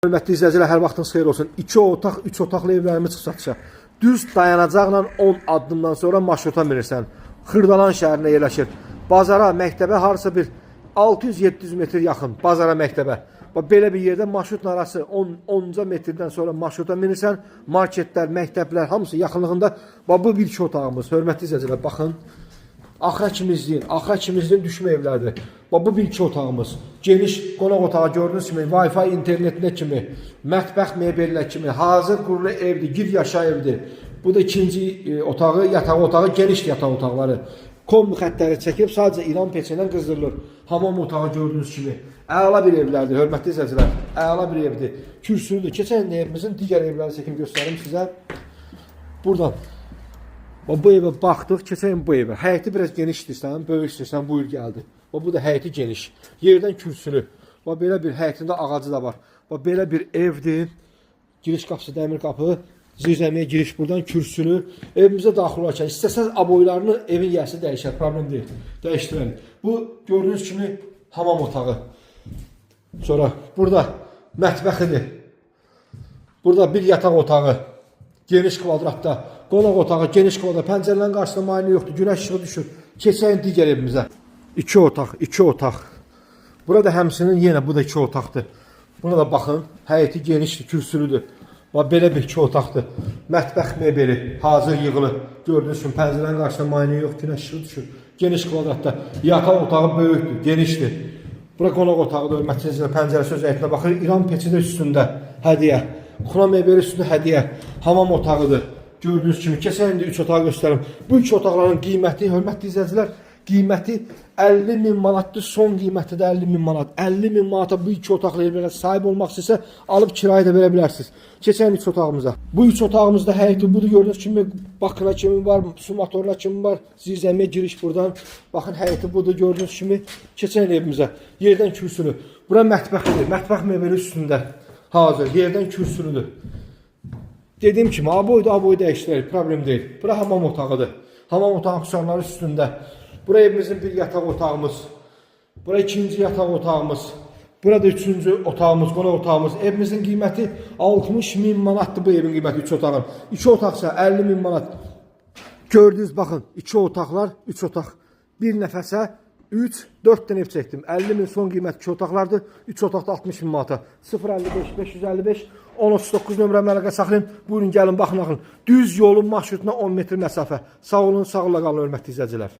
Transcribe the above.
Hörmətli izləyicilər, hər vaxtınız xeyir olsun. 2 otaq, 3 otaqlı evlərimiz çıxış satışa. Düz dayanacaqla 10 addımdan sonra marşruta minirsən. Xırdalan şəhərinə yerləşir. Bazara, məktəbə harasa bir 600-700 metr yaxın. Bazara, məktəbə. Belə bir yerdə marşrutla arası 10 metrdən sonra marşruta minirsən. Marketlər, məktəblər hamısı yaxınlığında. Bu bir 2 otağımız. Hörmətli izləyicilər, baxın. Axıra kimi izləyin, düşmə evlərdir. Bu bir 2 otağımız. Geniş qonaq otağı gördüyünüz kimi, Wi-Fi internetinə kimi, mətbəx mebellə kimi, hazır qurulu evdir, gir yaşa evdir. Bu da ikinci otağı, yataq otağı, geniş yataq otaqları. Kombi xətləri çəkib, sadəcə İran peçi ilə qızdırılır. Hamam otağı gördüyünüz kimi. Əla bir evlərdir, hörmətli izləyicilər. Əla bir evdir. Kürsülüdür. Keçən evimizin digər evləri çəkim göstərim sizə. Buradan. Bu evə baxdıq, keçəyim bu evə. Həyəti biraz geniş istəyirsən, böyük istəyirsən, buyur gəldi. Bu da həyəti geniş. Yerdən kürsülü. Belə bir həyətində ağacı da var. Belə bir evdir. Giriş qapısı, dəmir qapı. Zirzəmiyə giriş buradan, kürsülü. Evimizə daxil olarkən istəsəz aboylarını evin yəsi dəyişər, problem deyil. Dəyişdirəlim. Bu gördüyünüz kimi hamam otağı. Sonra burada mətbəxidir. Burada bir yataq otağı. Geniş kvadratda. Qonaq otağı, geniş kvadrat. Pəncərələrin qarşısında mayını yoxdur. Günəş işığı düşür. Keçəyin digər evimizə. 2 otaq, 2 otaq. Burada həmsinin yenə bu da 2 otaqdır. Buna da baxın. Həyəti genişdir, kürsülüdür. Belə bir 2 otaqdır. Mətbəx mebeli hazır yığılı. Gördüyünüz kimi pəncərələrin qarşısında mayını yox, günəş işığı düşür. Geniş kvadratda. Yataq otağı böyükdür, genişdir. Bura qonaq otağıdır. Hörmətli pəncərəsi öz həyətinə baxır. İran peçi də üstündə hədiyyə. Xuna mebeli üstündə hədiyyə. Hamam otağıdır. Gördüyünüz kimi, keçən indi 3 otağı göstərim. Bu 2 otaqların qiyməti, hörmətli izləyicilər, qiyməti 50.000 manatdır, son qiyməti də 50.000 manat. 50.000 manata bu 2 otaqlı evlərə sahib olmaq istəsə, alıb kirayə də verə bilərsiniz. Keçən 3 otağımıza. Bu 3 otağımızda həyəti budur, gördüyünüz kimi, bakına kimi var, su motoruna kimi var, zirzəmiyə giriş buradan. Baxın, həyəti budur, gördüyünüz kimi, keçən evimizə. Yerdən kürsülü. Bura mətbəxidir, mətbəx mebeli üstündə. Hazır, yerdən kürsülüdür. Dediyim kimi, aboydu dəyişdirək, problem deyil. Bura hamam otağıdır. Hamam otağı xüsusanları üstündə. Bura evimizin bir yataq otağımız. Bura ikinci yataq otağımız. Burada üçüncü otağımız, qonaq otağımız. Evimizin qiyməti 60.000 manatdır bu evin qiyməti 3 otağın. 2 otaqsa 50.000 manat. Gördünüz, baxın, 2 otaqlar, 3 otaq. Bir nəfəsə 3-4 dənə ev çəkdim. 50.000 son qiymət 2 otaqlardır. 3 otaqda 60.000 manata. 055 555 1039 nömrəmə əlaqə saxlayın. Buyurun, gəlin, baxın. Düz yolun marşrutuna 10 metr məsafə. Sağ olun, sağ olun, qalın, hörmətli izləyicilər.